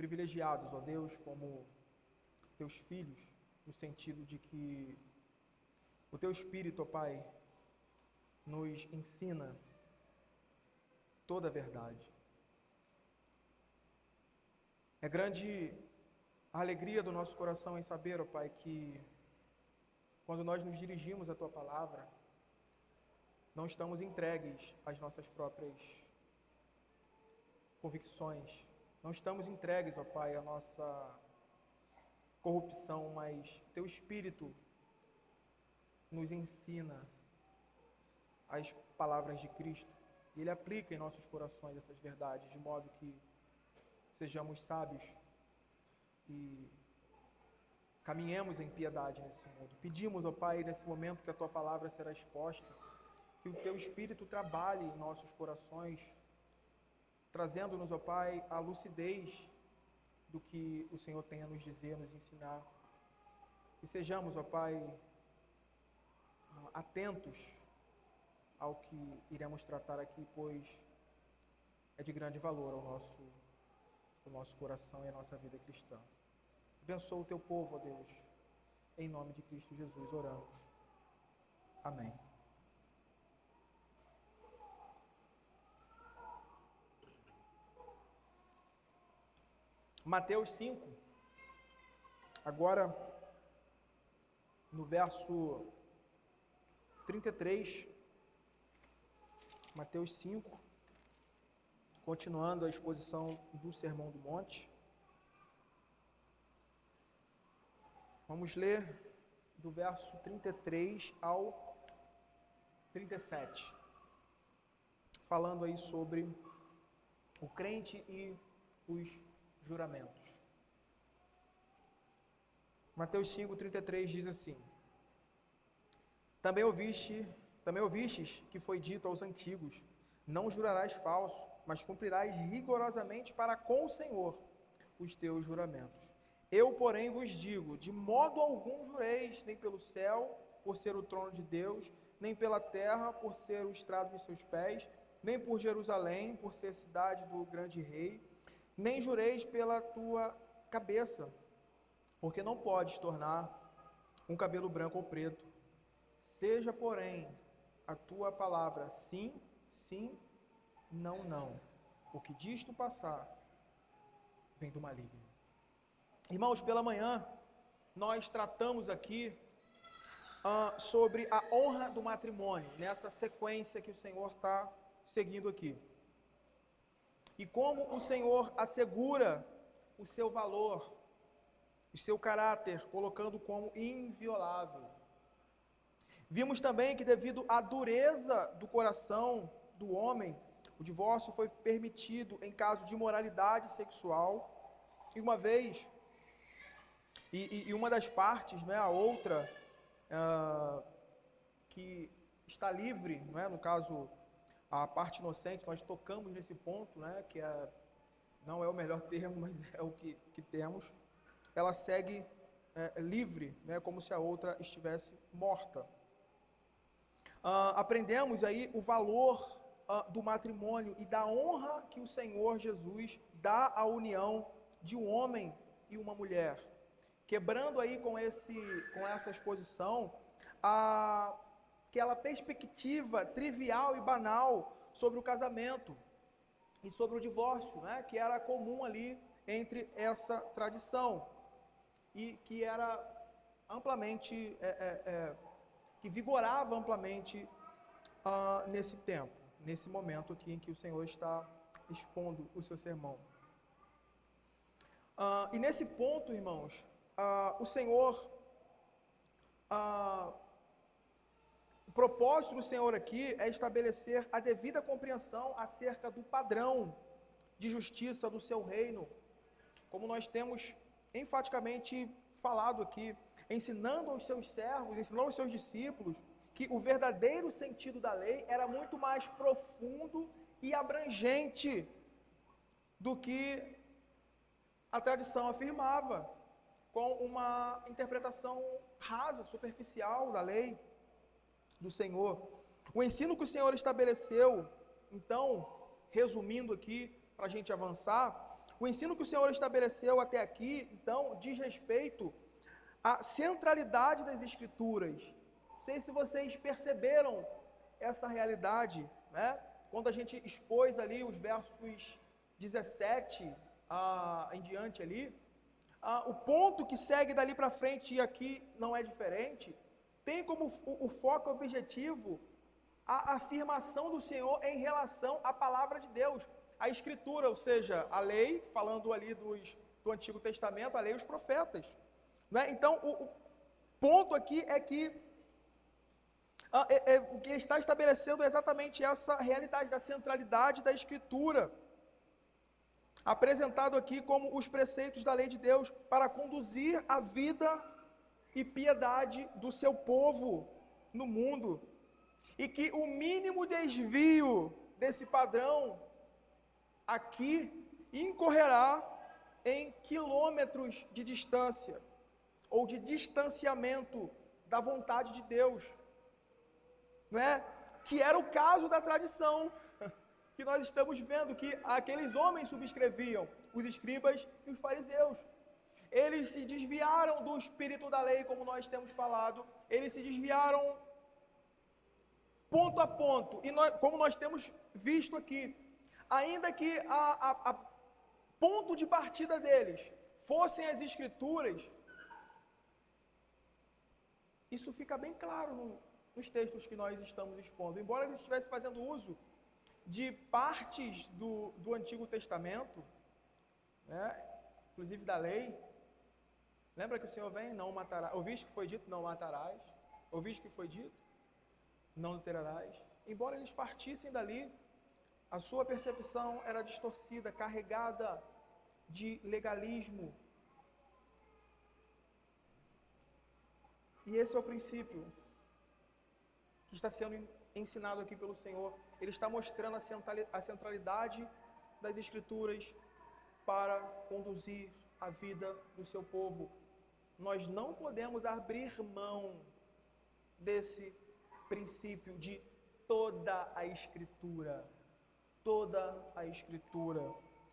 privilegiados, ó Deus, como teus filhos, no sentido de que o teu Espírito, ó Pai, nos ensina toda a verdade. É grande a alegria do nosso coração em saber, ó Pai, que quando nós nos dirigimos à tua palavra, não estamos entregues às nossas próprias convicções, não estamos entregues, ó Pai, à nossa corrupção, mas teu Espírito nos ensina as palavras de Cristo, e Ele aplica em nossos corações essas verdades, de modo que sejamos sábios e caminhemos em piedade nesse mundo. Pedimos, ó Pai, nesse momento que a tua palavra será exposta, que o teu Espírito trabalhe em nossos corações, trazendo-nos, ó Pai, a lucidez do que o Senhor tem a nos dizer, nos ensinar. Que sejamos, ó Pai, atentos ao que iremos tratar aqui, pois é de grande valor ao nosso coração e à nossa vida cristã. Abençoa o teu povo, ó Deus, em nome de Cristo Jesus oramos. Amém. Mateus 5, agora no verso 33, Mateus 5, continuando a exposição do Sermão do Monte. Vamos ler do verso 33 ao 37, falando aí sobre o crente e os juramentos. Mateus 5:33 diz assim: Também ouvistes que foi dito aos antigos: não jurarás falso, mas cumprirás rigorosamente para com o Senhor os teus juramentos. Eu, porém, vos digo, de modo algum jureis, nem pelo céu, por ser o trono de Deus, nem pela terra, por ser o estrado de seus pés, nem por Jerusalém, por ser cidade do grande rei, nem jureis pela tua cabeça, porque não podes tornar um cabelo branco ou preto. Seja, porém, a tua palavra sim, sim, não, não. O que disto passar vem do maligno. Irmãos, pela manhã, nós tratamos aqui sobre a honra do matrimônio, nessa sequência que o Senhor está seguindo aqui. E como o Senhor assegura o seu valor, o seu caráter, colocando como inviolável. Vimos também que devido à dureza do coração do homem, o divórcio foi permitido em caso de imoralidade sexual. E uma vez, e uma das partes, né, a outra, que está livre, não é? No caso, a parte inocente, nós tocamos nesse ponto, né, que não é o melhor termo, mas é o que temos. Ela segue livre, né, como se a outra estivesse morta. Aprendemos aí o valor do matrimônio e da honra que o Senhor Jesus dá à união de um homem e uma mulher, quebrando aí com essa exposição aquela perspectiva trivial e banal sobre o casamento e sobre o divórcio, né, que era comum ali entre essa tradição e que era amplamente, que vigorava amplamente nesse tempo, nesse momento aqui em que o Senhor está expondo o seu sermão. E nesse ponto, irmãos, o Senhor, o propósito do Senhor aqui é estabelecer a devida compreensão acerca do padrão de justiça do seu reino, como nós temos enfaticamente falado aqui, ensinando aos seus servos, ensinando aos seus discípulos, que o verdadeiro sentido da lei era muito mais profundo e abrangente do que a tradição afirmava, com uma interpretação rasa, superficial da lei do Senhor. O ensino que o Senhor estabeleceu, então, resumindo aqui, para a gente avançar, O ensino que o Senhor estabeleceu até aqui, então, diz respeito à centralidade das Escrituras. Não sei se vocês perceberam essa realidade, né? Quando a gente expôs ali os versos 17 em diante ali, o ponto que segue dali para frente, e aqui não é diferente, tem como o foco objetivo a afirmação do Senhor em relação à palavra de Deus, a Escritura, ou seja, a lei, falando ali do Antigo Testamento, a lei e os profetas. Né? Então, o ponto aqui é que o que ele está estabelecendo é exatamente essa realidade da centralidade da Escritura, apresentado aqui como os preceitos da lei de Deus para conduzir a vida e piedade do seu povo no mundo, e que o mínimo desvio desse padrão aqui incorrerá em quilômetros de distância, ou de distanciamento da vontade de Deus, não é? Que era o caso da tradição que nós estamos vendo, que aqueles homens subscreviam, os escribas e os fariseus. Eles se desviaram do espírito da lei, como nós temos falado, eles se desviaram ponto a ponto, e como nós temos visto aqui, ainda que a ponto de partida deles fossem as Escrituras, isso fica bem claro nos textos que nós estamos expondo. Embora eles estivessem fazendo uso de partes do Antigo Testamento, né, inclusive da lei, lembra que o Senhor vem, não matarás, ouviste que foi dito, não matarás, ouviste que foi dito, não adulterarás. Embora eles partissem dali, a sua percepção era distorcida, carregada de legalismo. E esse é o princípio que está sendo ensinado aqui pelo Senhor. Ele está mostrando a centralidade das Escrituras para conduzir a vida do seu povo. Nós não podemos abrir mão desse princípio de toda a Escritura. Toda a Escritura.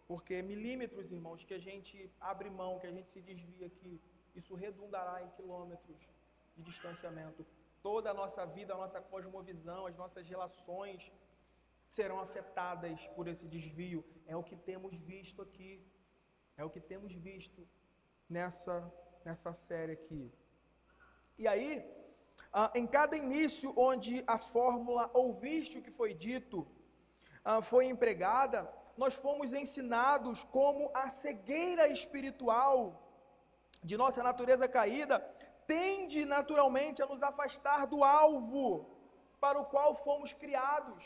Porque milímetros, irmãos, que a gente abre mão, que a gente se desvia aqui, isso redundará em quilômetros de distanciamento. Toda a nossa vida, a nossa cosmovisão, as nossas relações serão afetadas por esse desvio. É o que temos visto aqui. É o que temos visto nessa série aqui. E aí, em cada início onde a fórmula ouviste o que foi dito foi empregada, nós fomos ensinados como a cegueira espiritual de nossa natureza caída tende naturalmente a nos afastar do alvo para o qual fomos criados.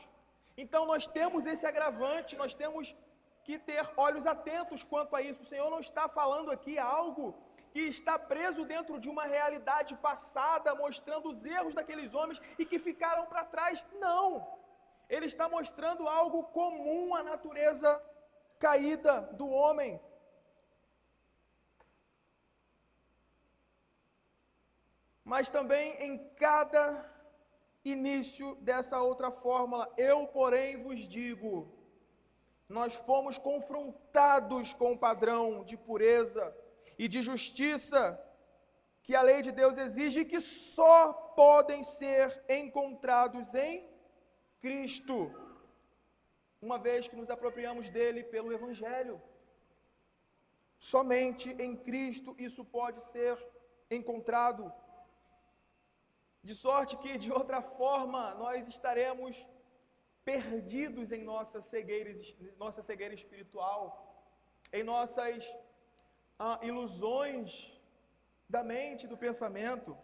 Então nós temos esse agravante, nós temos que ter olhos atentos quanto a isso. O Senhor não está falando aqui algo que está preso dentro de uma realidade passada, mostrando os erros daqueles homens e que ficaram para trás. Não! Ele está mostrando algo comum à natureza caída do homem. Mas também em cada início dessa outra fórmula, eu, porém, vos digo, nós fomos confrontados com o padrão de pureza e de justiça que a lei de Deus exige, que só podem ser encontrados em Cristo, uma vez que nos apropriamos dele pelo Evangelho. Somente em Cristo isso pode ser encontrado. De sorte que, de outra forma, nós estaremos perdidos em nossa cegueira espiritual, em nossas ilusões da mente, do pensamento.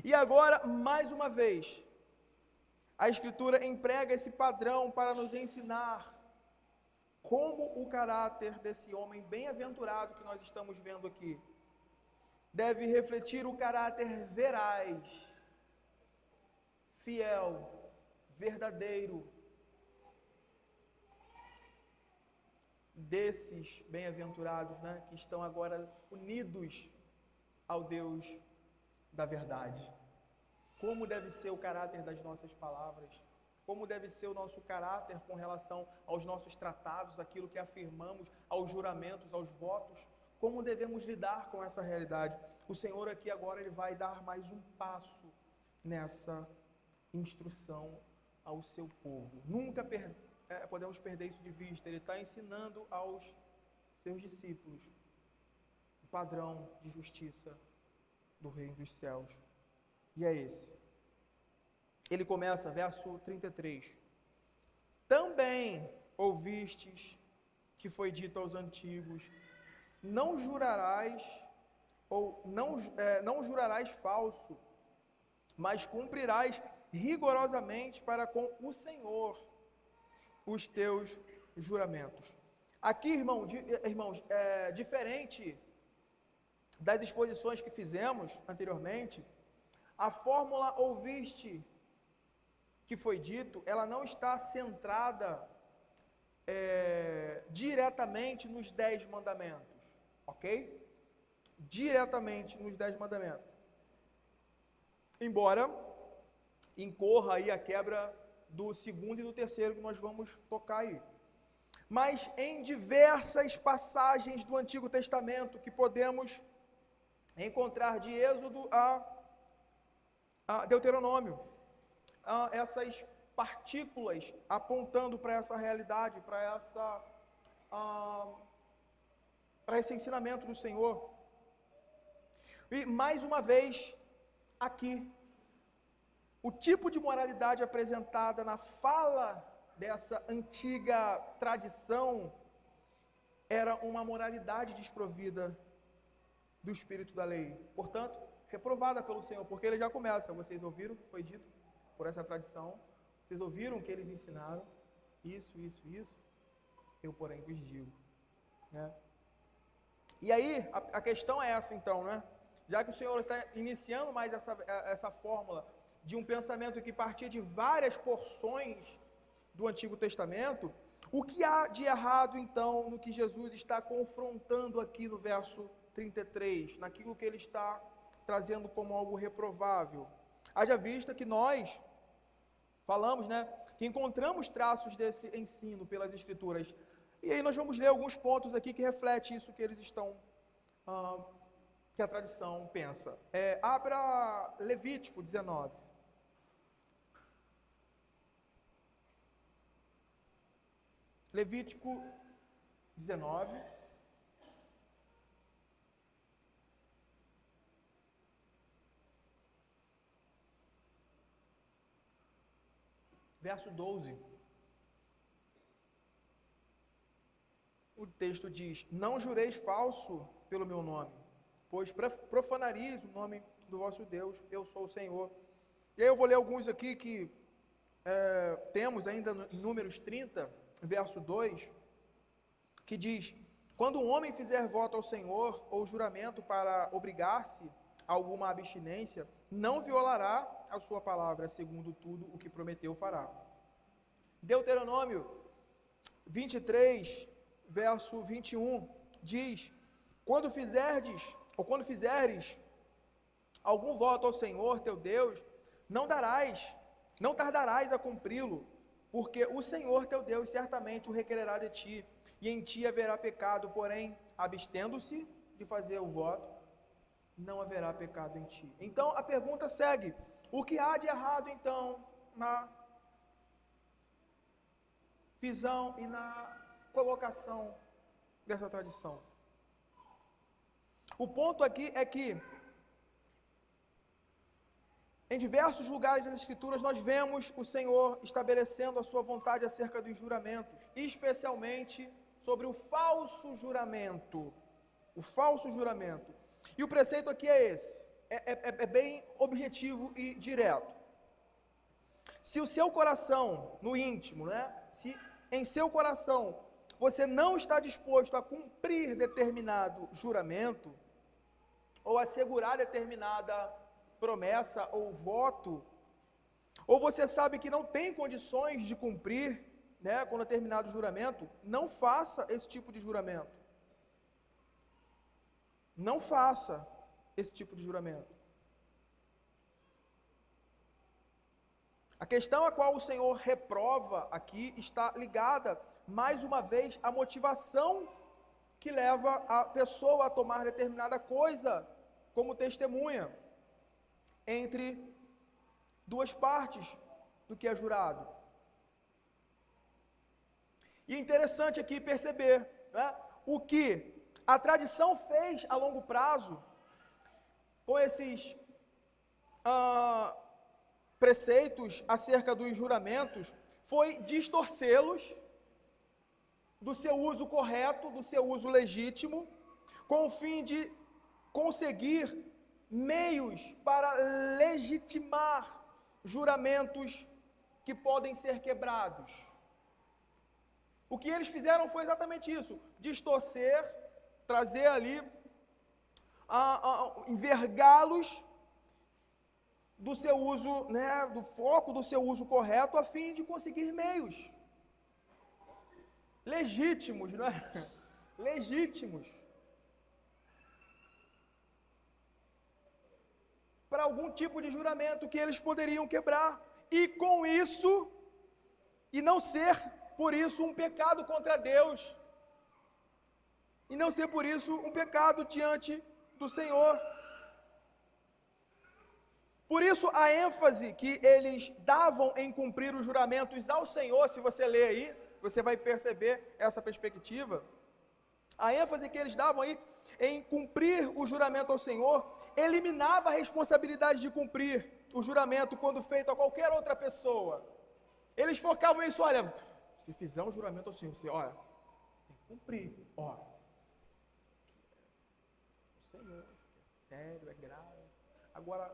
E agora, mais uma vez, a Escritura emprega esse padrão para nos ensinar como o caráter desse homem bem-aventurado que nós estamos vendo aqui deve refletir o caráter veraz, fiel, verdadeiro desses bem-aventurados, né, que estão agora unidos ao Deus da verdade. Como deve ser o caráter das nossas palavras? como deve ser o nosso caráter com relação aos nossos tratados, aquilo que afirmamos, aos juramentos, aos votos, como devemos lidar com essa realidade. O Senhor aqui agora ele vai dar mais um passo nessa instrução ao seu povo. Nunca podemos perder isso de vista. Ele está ensinando aos seus discípulos o padrão de justiça do Reino dos Céus. E é esse. Ele começa, verso 33. Também ouvistes que foi dito aos antigos: não jurarás, ou não jurarás falso, mas cumprirás rigorosamente para com o Senhor os teus juramentos. Aqui, irmãos, diferente das exposições que fizemos anteriormente, a fórmula ouviste que foi dito, ela não está centrada diretamente nos 10 mandamentos, ok? Diretamente nos 10 mandamentos. Embora incorra aí a quebra do segundo e do terceiro que nós vamos tocar aí. Mas em diversas passagens do Antigo Testamento que podemos encontrar de Êxodo a Deuteronômio, essas partículas apontando para essa realidade, para esse ensinamento do Senhor. E mais uma vez, aqui, o tipo de moralidade apresentada na fala dessa antiga tradição era uma moralidade desprovida do espírito da lei, portanto, reprovada pelo Senhor, porque ele já começa: vocês ouviram o que foi dito por essa tradição, vocês ouviram o que eles ensinaram, isso, eu porém vos digo, né? E aí, a questão é essa então, né? Já que o Senhor está iniciando mais essa fórmula de um pensamento que partia de várias porções do Antigo Testamento, o que há de errado então no que Jesus está confrontando aqui no verso 33, naquilo que ele está trazendo como algo reprovável? Haja vista que nós falamos, né, que encontramos traços desse ensino pelas Escrituras. E aí nós vamos ler alguns pontos aqui que refletem isso que eles estão, que a tradição pensa. Abra Levítico 19. Levítico 19. Verso 12. O texto diz: não jureis falso pelo meu nome, pois profanareis o nome do vosso Deus, eu sou o Senhor. E aí eu vou ler alguns aqui que temos ainda em Números 30, verso 2, que diz: quando um homem fizer voto ao Senhor, ou juramento para obrigar-se a alguma abstinência, não violará a sua palavra, segundo tudo o que prometeu fará. Deuteronômio 23, verso 21, diz: quando fizeres algum voto ao Senhor teu Deus, não tardarás a cumpri-lo, porque o Senhor teu Deus certamente o requererá de ti, e em ti haverá pecado, porém, abstendo-se de fazer o voto, não haverá pecado em ti. Então a pergunta segue: o que há de errado então na visão e na colocação dessa tradição? O ponto aqui é que em diversos lugares das Escrituras nós vemos o Senhor estabelecendo a sua vontade acerca dos juramentos, especialmente sobre o falso juramento. O falso juramento. E o preceito aqui é esse, é bem objetivo e direto. Se o seu coração, no íntimo, né, se em seu coração você não está disposto a cumprir determinado juramento, ou assegurar determinada promessa ou voto, ou você sabe que não tem condições de cumprir, né, com determinado juramento, não faça esse tipo de juramento. Não faça esse tipo de juramento. A questão a qual o Senhor reprova aqui está ligada, mais uma vez, à motivação que leva a pessoa a tomar determinada coisa como testemunha entre duas partes do que é jurado. E é interessante aqui perceber, né, o que a tradição fez a longo prazo com esses preceitos acerca dos juramentos foi distorcê-los do seu uso correto, do seu uso legítimo, com o fim de conseguir meios para legitimar juramentos que podem ser quebrados. O que eles fizeram foi exatamente isso: distorcer, trazer ali, envergá-los do seu uso, né, do foco do seu uso correto, a fim de conseguir meios legítimos, não é? Legítimos para algum tipo de juramento que eles poderiam quebrar, e com isso, e não ser por isso um pecado contra Deus, e não ser por isso um pecado diante do Senhor. Por isso, a ênfase que eles davam em cumprir os juramentos ao Senhor, se você ler aí, você vai perceber essa perspectiva. A ênfase que eles davam aí em cumprir o juramento ao Senhor, eliminava a responsabilidade de cumprir o juramento quando feito a qualquer outra pessoa. Eles focavam nisso: olha, se fizer um juramento ao Senhor, você, olha, tem que cumprir, ó. O Senhor, é sério, é grave. Agora,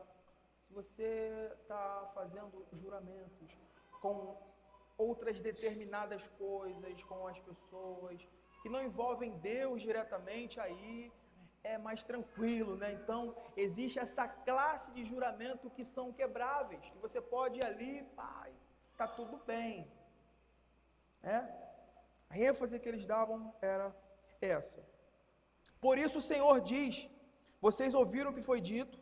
se você está fazendo juramentos com outras determinadas coisas, com as pessoas que não envolvem Deus diretamente, aí é mais tranquilo, né? Então, existe essa classe de juramento que são quebráveis, que você pode ir ali, pai, tá tudo bem. A ênfase que eles davam era essa. Por isso o Senhor diz: vocês ouviram o que foi dito,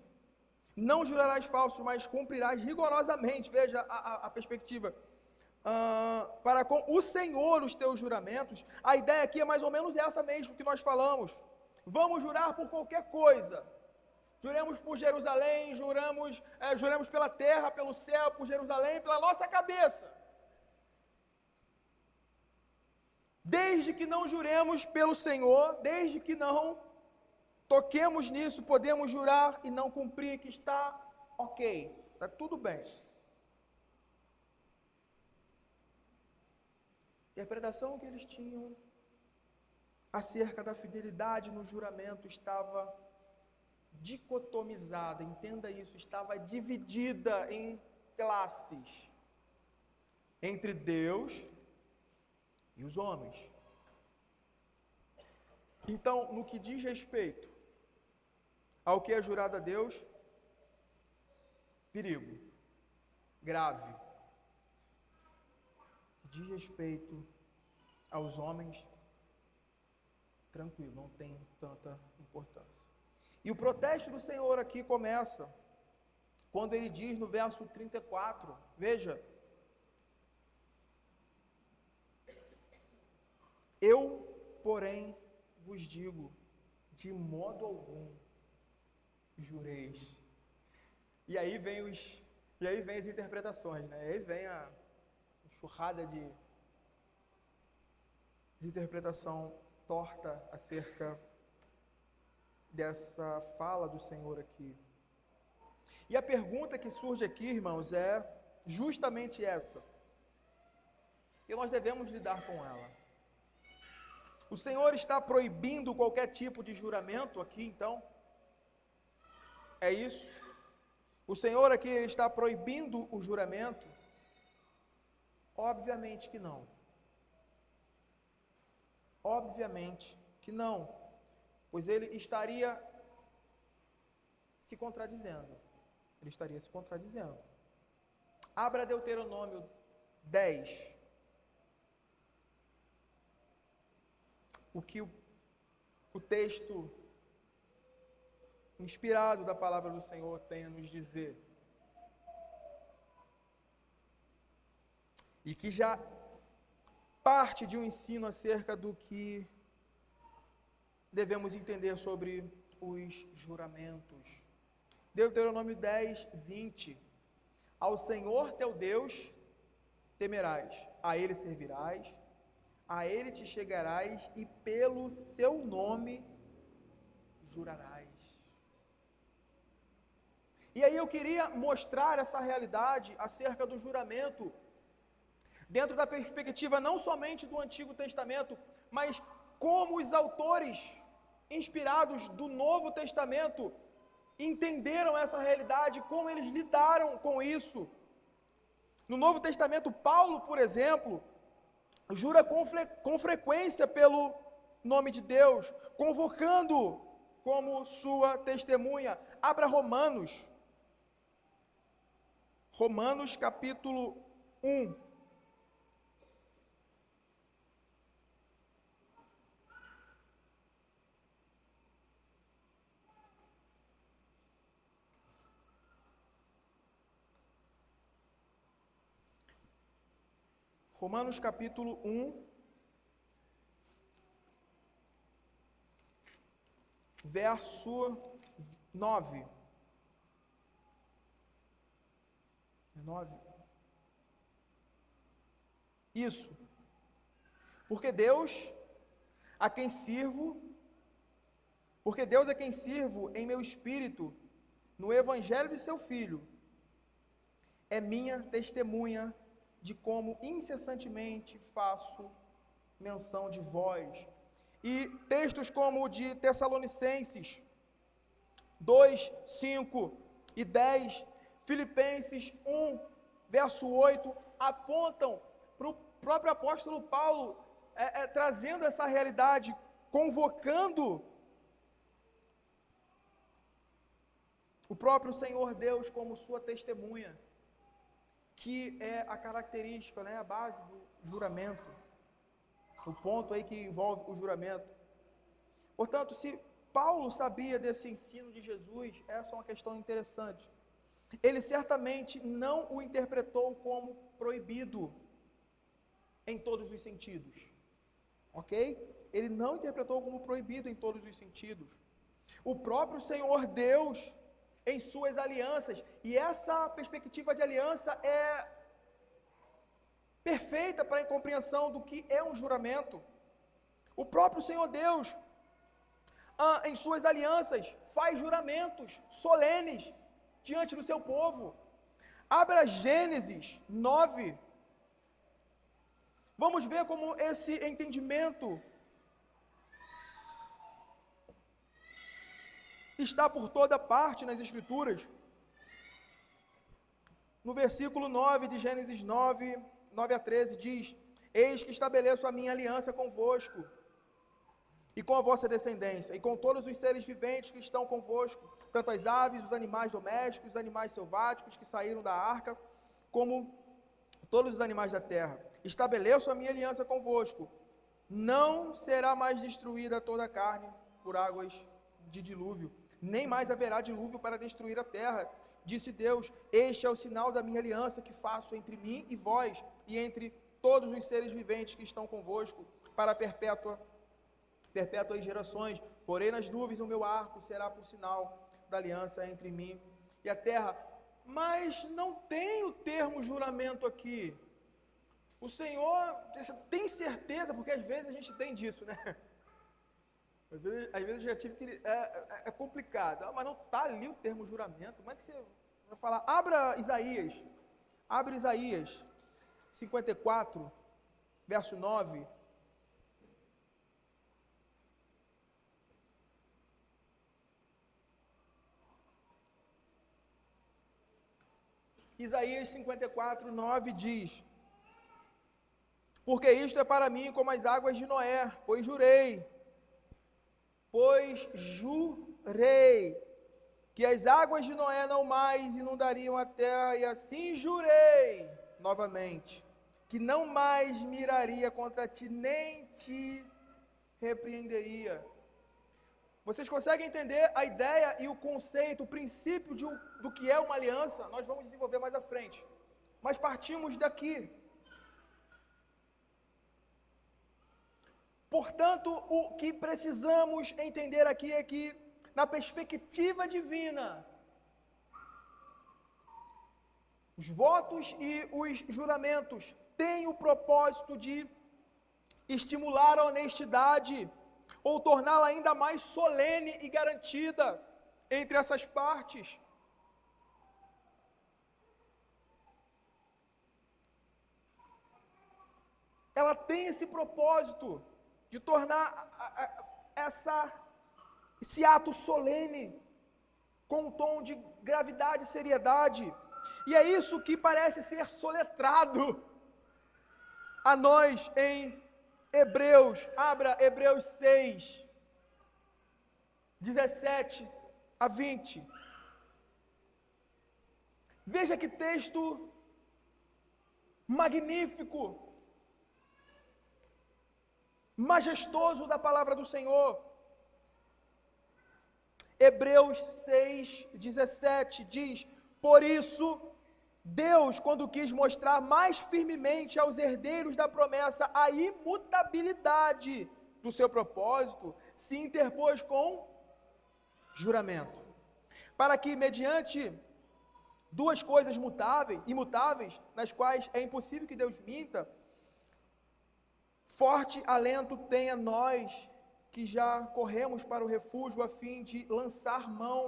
não jurarás falso, mas cumprirás rigorosamente. Veja a perspectiva. Para com o Senhor os teus juramentos. A ideia aqui é mais ou menos essa mesmo que nós falamos. Vamos jurar por qualquer coisa. Juremos por Jerusalém, juremos pela terra, pelo céu, por Jerusalém, pela nossa cabeça. Desde que não juremos pelo Senhor, desde que não toquemos nisso, podemos jurar e não cumprir, que está ok, está tudo bem. A interpretação que eles tinham acerca da fidelidade no juramento estava dicotomizada, entenda isso, estava dividida em classes entre Deus e os homens. Então, no que diz respeito ao que é jurado a Deus, perigo, grave. Diz respeito aos homens, tranquilo, não tem tanta importância. E o protesto do Senhor aqui começa quando ele diz no verso 34, veja: eu, porém, vos digo, de modo algum jureis. E aí vem as interpretações, né? E aí vem a churrada de interpretação torta acerca dessa fala do Senhor aqui. E a pergunta que surge aqui, irmãos, é justamente essa. E nós devemos lidar com ela. O Senhor está proibindo qualquer tipo de juramento aqui, então? É isso? O Senhor aqui está proibindo o juramento? Obviamente que não. Obviamente que não. Pois ele estaria se contradizendo. Ele estaria se contradizendo. Abra Deuteronômio 10. O que o texto inspirado da palavra do Senhor tem a nos dizer. e que já parte de um ensino acerca do que devemos entender sobre os juramentos. Deuteronômio 10, 20. Ao Senhor teu Deus temerás, a Ele servirás, a Ele te chegarás e pelo seu nome jurarás. E aí eu queria mostrar essa realidade acerca do juramento, dentro da perspectiva não somente do Antigo Testamento, mas como os autores inspirados do Novo Testamento entenderam essa realidade, como eles lidaram com isso. No Novo Testamento, Paulo, por exemplo, jura com frequência pelo nome de Deus, convocando como sua testemunha. Abra Romanos. Romanos capítulo 1. Romanos capítulo 1, verso 9. 9. Isso. Porque Deus a quem sirvo em meu espírito, no evangelho de seu Filho, é minha testemunha de como incessantemente faço menção de vós. E textos como o de Tessalonicenses 2, 5 e 10, Filipenses 1, verso 8, apontam para o próprio apóstolo Paulo, trazendo essa realidade, convocando o próprio Senhor Deus como sua testemunha, que é a característica, a base do juramento, o ponto aí que envolve o juramento. Portanto, se Paulo sabia desse ensino de Jesus, essa é uma questão interessante. Ele certamente não o interpretou como proibido em todos os sentidos, ok? Ele não interpretou como proibido em todos os sentidos. O próprio Senhor Deus, em suas alianças, e essa perspectiva de aliança é perfeita para a compreensão do que é um juramento. O próprio Senhor Deus, em suas alianças, faz juramentos solenes diante do seu povo. Abra Gênesis 9. Vamos ver como esse entendimento está por toda parte nas Escrituras. No versículo 9 de Gênesis 9, 9 a 13, diz: Eis que estabeleço a minha aliança convosco, e com a vossa descendência, e com todos os seres viventes que estão convosco, tanto as aves, os animais domésticos, os animais selváticos que saíram da arca, como todos os animais da terra. Estabeleço a minha aliança convosco. Não será mais destruída toda a carne por águas de dilúvio, nem mais haverá dilúvio para destruir a terra. Disse Deus: Este é o sinal da minha aliança que faço entre mim e vós, e entre todos os seres viventes que estão convosco, para perpétuas gerações. Porém nas nuvens o meu arco será por sinal da aliança entre mim e a terra. Mas não tem o termo juramento aqui. O Senhor, você tem certeza? Porque às vezes a gente tem disso, né? Às vezes eu já tive que... É complicado. Mas não está ali o termo juramento. Como é que você vai falar? Abra Isaías 54, verso 9. Isaías 54, 9 diz: Porque isto é para mim como as águas de Noé, pois jurei, que as águas de Noé não mais inundariam a terra, e assim jurei, novamente, que não mais miraria contra ti, nem te repreenderia. Vocês conseguem entender a ideia e o conceito, o princípio do que é uma aliança? Nós vamos desenvolver mais à frente. Mas partimos daqui. Portanto, o que precisamos entender aqui é que, na perspectiva divina, os votos e os juramentos têm o propósito de estimular a honestidade ou torná-la ainda mais solene e garantida entre essas partes. Ela tem esse propósito de tornar esse ato solene com um tom de gravidade e seriedade. E é isso que parece ser soletrado a nós em Hebreus. Abra Hebreus 6, 17 a 20. Veja que texto magnífico, majestoso da palavra do Senhor. Hebreus 6, 17 diz: por isso, Deus, quando quis mostrar mais firmemente aos herdeiros da promessa a imutabilidade do seu propósito, se interpôs com juramento, para que, mediante duas coisas imutáveis, nas quais é impossível que Deus minta, forte alento tenha nós que já corremos para o refúgio a fim de lançar mão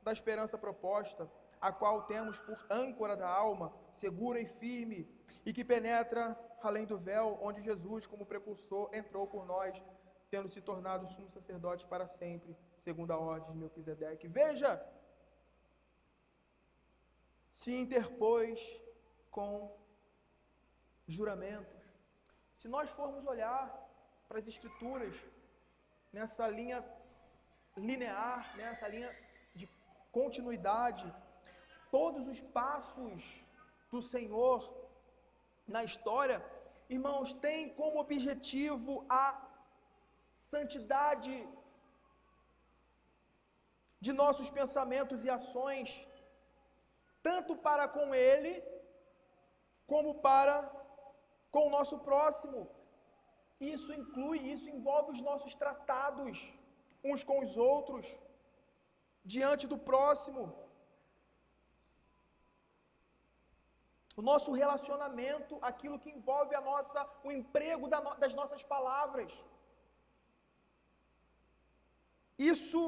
da esperança proposta, a qual temos por âncora da alma, segura e firme, e que penetra além do véu, onde Jesus, como precursor, entrou por nós, tendo se tornado sumo sacerdote para sempre, segundo a ordem de Melquisedeque. Veja, se interpôs com juramentos. Se nós formos olhar para as Escrituras, nessa linha linear, nessa linha de continuidade, todos os passos do Senhor na história, irmãos, têm como objetivo a santidade de nossos pensamentos e ações, tanto para com Ele, como para com o nosso próximo. Isso envolve os nossos tratados uns com os outros, diante do próximo. O nosso relacionamento, aquilo que envolve o emprego das nossas palavras. Isso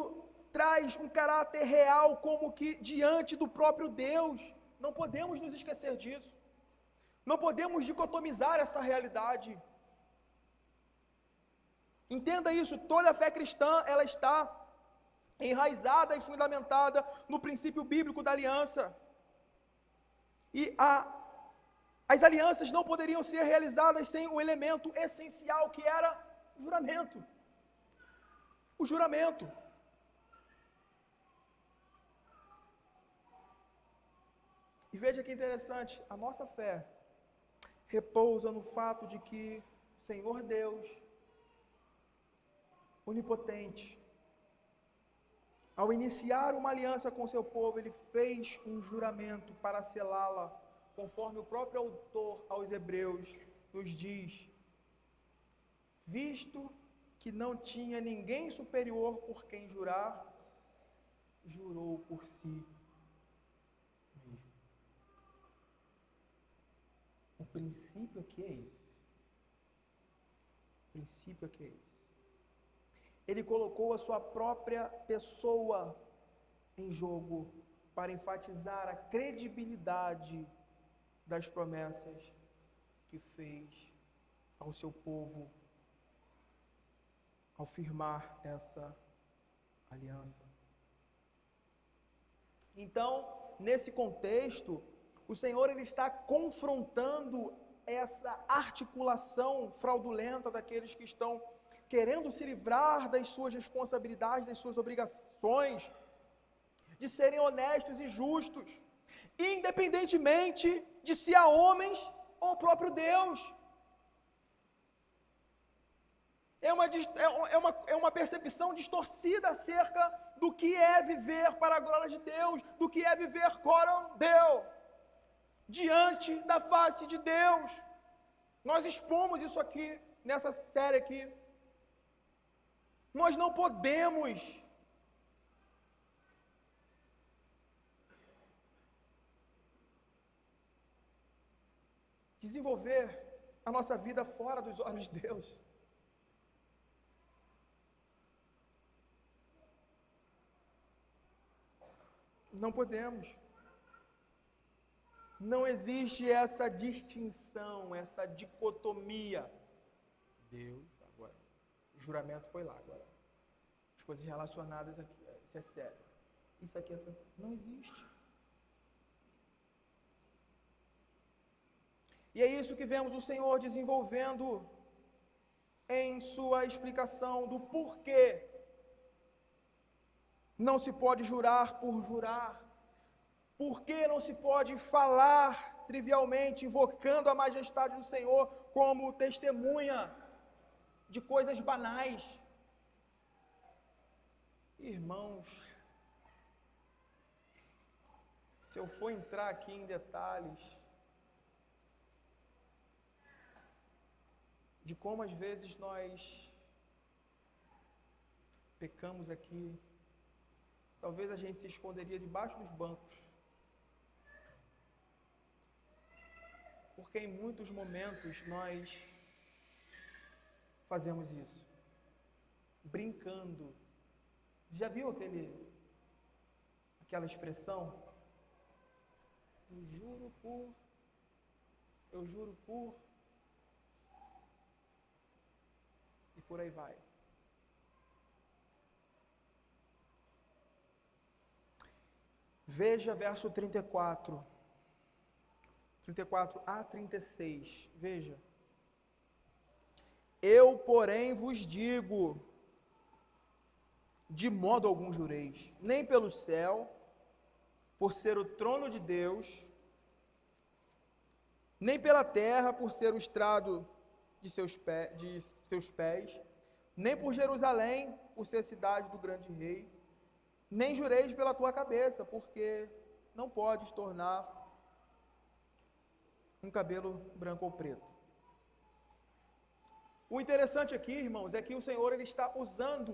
traz um caráter real, como que diante do próprio Deus. Não podemos nos esquecer disso. Não podemos dicotomizar essa realidade. Entenda isso, toda a fé cristã, ela está enraizada e fundamentada no princípio bíblico da aliança. E as alianças não poderiam ser realizadas sem o elemento essencial, que era o juramento. O juramento. E veja que interessante, a nossa fé repousa no fato de que o Senhor Deus, onipotente, ao iniciar uma aliança com seu povo, ele fez um juramento para selá-la, conforme o próprio autor aos Hebreus nos diz: visto que não tinha ninguém superior por quem jurar, jurou por si mesmo. O princípio aqui é esse. O princípio aqui é esse. Ele colocou a sua própria pessoa em jogo para enfatizar a credibilidade das promessas que fez ao seu povo ao firmar essa aliança. Então, nesse contexto, o Senhor ele está confrontando essa articulação fraudulenta daqueles que estão querendo se livrar das suas responsabilidades, das suas obrigações, de serem honestos e justos, independentemente de se há homens ou o próprio Deus. É uma percepção distorcida acerca do que é viver para a glória de Deus, do que é viver coram Deus, diante da face de Deus. Nós expomos isso aqui, nessa série aqui, Nós não podemos desenvolver a nossa vida fora dos olhos de Deus. Não podemos. Não existe essa distinção, essa dicotomia. Deus, agora, o juramento foi lá, agora. As coisas relacionadas aqui, isso é sério. Isso aqui é... Não existe. E é isso que vemos o Senhor desenvolvendo em sua explicação do porquê não se pode jurar por jurar. Por que não se pode falar trivialmente, invocando a majestade do Senhor como testemunha de coisas banais? Irmãos, se eu for entrar aqui em detalhes de como às vezes nós pecamos aqui, talvez a gente se esconderia debaixo dos bancos. Porque em muitos momentos nós fazemos isso, brincando. Já viu aquela expressão? Eu juro por, e por aí vai. Veja verso 34 a 36, veja. Eu, porém, vos digo, de modo algum jureis, nem pelo céu, por ser o trono de Deus, nem pela terra, por ser o estrado de seus pés, nem por Jerusalém, por ser cidade do grande rei, nem jureis pela tua cabeça, porque não podes tornar um cabelo branco ou preto. O interessante aqui, irmãos, é que o Senhor ele está usando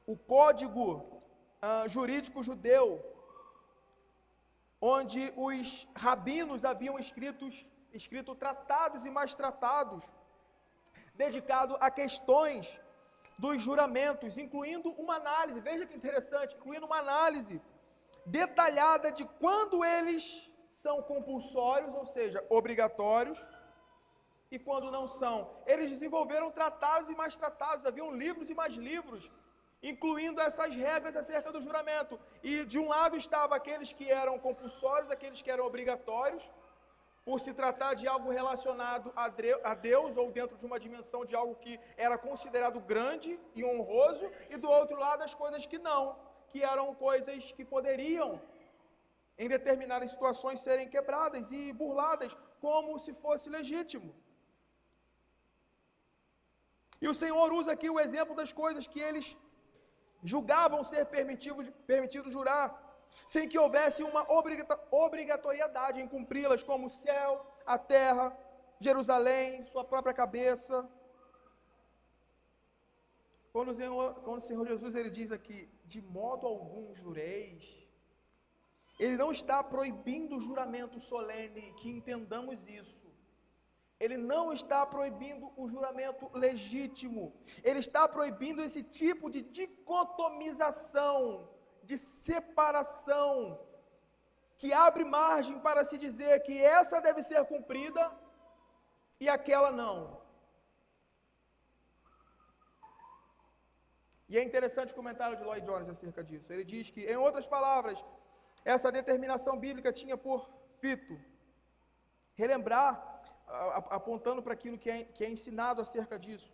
o código jurídico judeu, onde os rabinos haviam escrito tratados e mais tratados, dedicado a questões dos juramentos, incluindo uma análise, veja que interessante, incluindo uma análise detalhada de quando eles são compulsórios, ou seja, obrigatórios, e quando não são. Eles desenvolveram tratados e mais tratados, haviam livros e mais livros, incluindo essas regras acerca do juramento. E de um lado estavam aqueles que eram compulsórios, aqueles que eram obrigatórios, por se tratar de algo relacionado a Deus, ou dentro de uma dimensão de algo que era considerado grande e honroso, e do outro lado as coisas que não, que eram coisas que poderiam, em determinadas situações, serem quebradas e burladas, como se fosse legítimo. E o Senhor usa aqui o exemplo das coisas que eles julgavam ser permitido jurar, sem que houvesse uma obrigatoriedade em cumpri-las, como o céu, a terra, Jerusalém, sua própria cabeça. Quando o Senhor Jesus ele diz aqui, de modo algum jureis, ele não está proibindo o juramento solene, que entendamos isso. Ele não está proibindo o juramento legítimo. Ele está proibindo esse tipo de dicotomização, de separação, que abre margem para se dizer que essa deve ser cumprida e aquela não. E é interessante o comentário de Lloyd Jones acerca disso. Ele diz que, em outras palavras, essa determinação bíblica tinha por fito relembrar, apontando para aquilo que é ensinado acerca disso,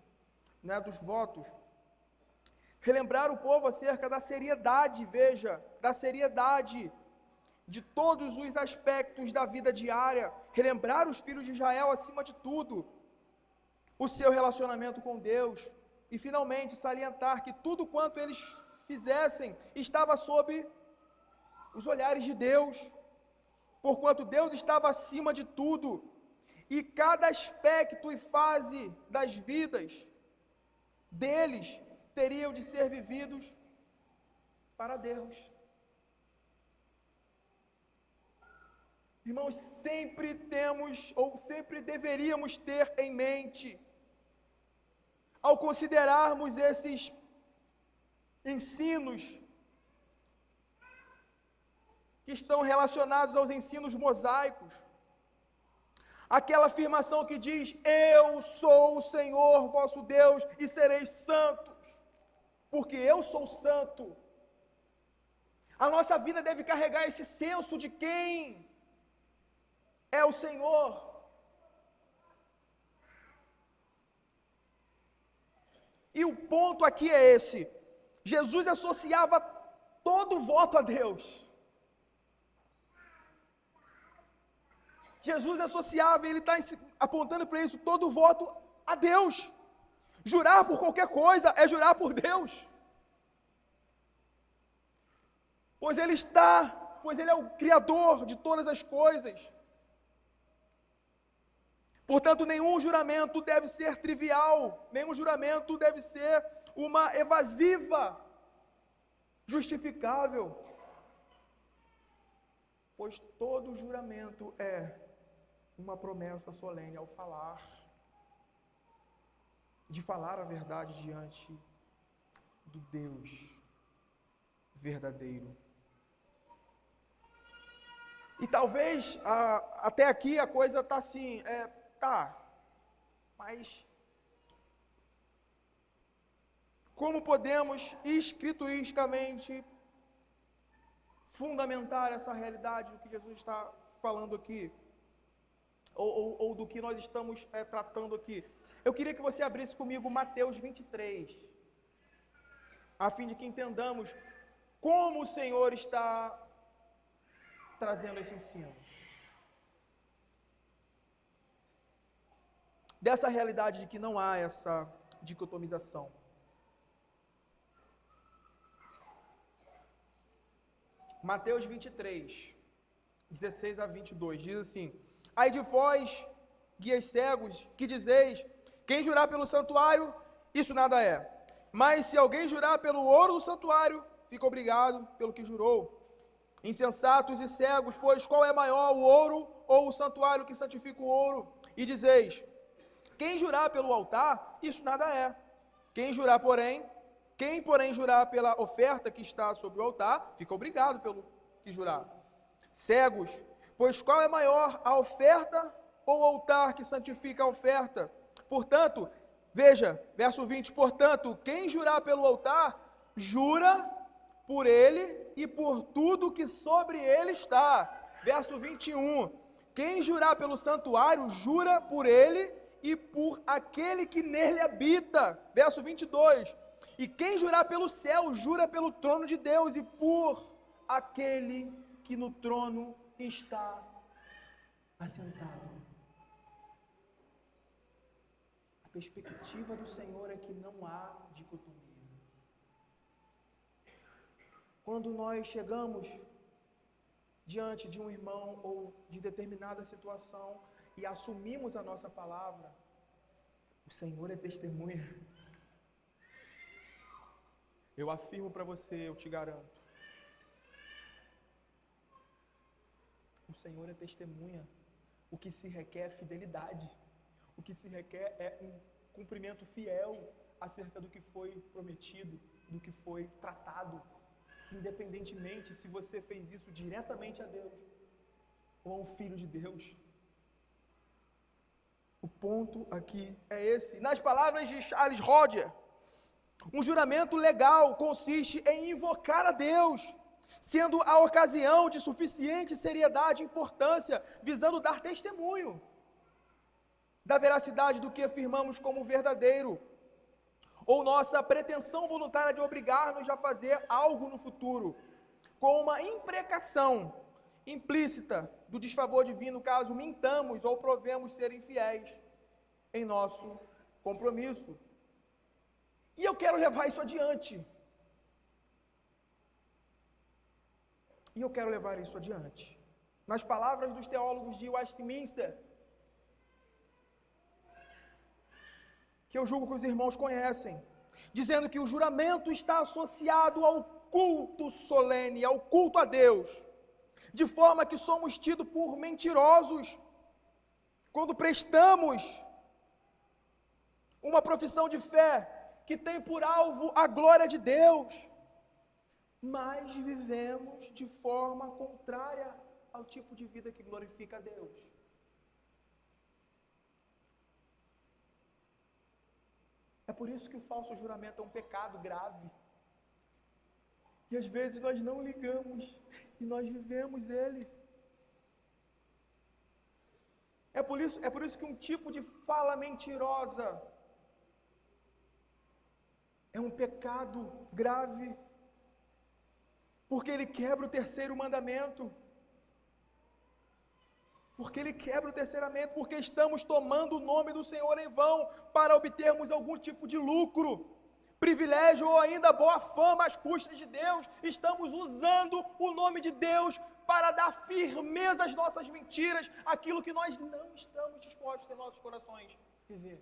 né, dos votos, relembrar o povo acerca da seriedade, veja, da seriedade de todos os aspectos da vida diária, relembrar os filhos de Israel, acima de tudo, o seu relacionamento com Deus, e finalmente salientar que tudo quanto eles fizessem estava sob os olhares de Deus, porquanto Deus estava acima de tudo, e cada aspecto e fase das vidas deles teriam de ser vividos para Deus. Irmãos, sempre temos, ou sempre deveríamos ter em mente, ao considerarmos esses ensinos que estão relacionados aos ensinos mosaicos, aquela afirmação que diz: eu sou o Senhor vosso Deus e sereis santos, porque eu sou santo. A nossa vida deve carregar esse senso de quem é o Senhor. E o ponto aqui é esse: Jesus associava todo voto a Deus. Jesus associava, ele está apontando para isso, todo voto a Deus. Jurar por qualquer coisa é jurar por Deus. Pois Ele é o Criador de todas as coisas. Portanto, nenhum juramento deve ser trivial, nenhum juramento deve ser uma evasiva justificável, pois todo juramento é uma promessa solene ao falar, de falar a verdade diante do Deus verdadeiro. E talvez até aqui a coisa está assim, mas como podemos escrituristicamente fundamentar essa realidade do que Jesus está falando aqui? Ou do que nós estamos tratando aqui? Eu queria que você abrisse comigo Mateus 23, a fim de que entendamos como o Senhor está trazendo esse ensino. Dessa realidade de que não há essa dicotomização. Mateus 23, 16 a 22, diz assim: ai de vós, guias cegos, que dizeis, quem jurar pelo santuário, isso nada é. Mas se alguém jurar pelo ouro do santuário, fica obrigado pelo que jurou. Insensatos e cegos, pois qual é maior, o ouro ou o santuário que santifica o ouro? E dizeis, quem jurar pelo altar, isso nada é. Quem porém jurar pela oferta que está sobre o altar, fica obrigado pelo que jurar. Cegos, pois qual é maior, a oferta ou o altar que santifica a oferta? Portanto, veja, verso 20, portanto, quem jurar pelo altar, jura por ele e por tudo que sobre ele está. Verso 21, quem jurar pelo santuário, jura por ele e por aquele que nele habita. Verso 22, e quem jurar pelo céu, jura pelo trono de Deus e por aquele que no trono está assentado. A perspectiva do Senhor é que não há dicotomia. Quando nós chegamos diante de um irmão ou de determinada situação e assumimos a nossa palavra, o Senhor é testemunha. Eu afirmo para você, eu te garanto, o Senhor é testemunha. O que se requer é fidelidade. O que se requer é um cumprimento fiel acerca do que foi prometido, do que foi tratado, independentemente se você fez isso diretamente a Deus ou a um filho de Deus. O ponto aqui é esse. Nas palavras de Charles Hodge, um juramento legal consiste em invocar a Deus, sendo a ocasião de suficiente seriedade e importância, visando dar testemunho da veracidade do que afirmamos como verdadeiro, ou nossa pretensão voluntária de obrigar-nos a fazer algo no futuro, com uma imprecação implícita do desfavor divino, caso mintamos ou provemos ser infiéis em nosso compromisso. E eu quero levar isso adiante. Nas palavras dos teólogos de Westminster, que eu julgo que os irmãos conhecem, dizendo que o juramento está associado ao culto solene, ao culto a Deus, de forma que somos tidos por mentirosos quando prestamos uma profissão de fé que tem por alvo a glória de Deus, mas vivemos de forma contrária ao tipo de vida que glorifica a Deus. É por isso que o falso juramento é um pecado grave. E às vezes nós não ligamos e nós vivemos ele. É por isso que um tipo de fala mentirosa é um pecado grave, porque ele quebra o terceiro mandamento. Porque ele quebra o terceiro mandamento, porque estamos tomando o nome do Senhor em vão para obtermos algum tipo de lucro, privilégio ou ainda boa fama às custas de Deus. Estamos usando o nome de Deus para dar firmeza às nossas mentiras, aquilo que nós não estamos dispostos em nossos corações viver.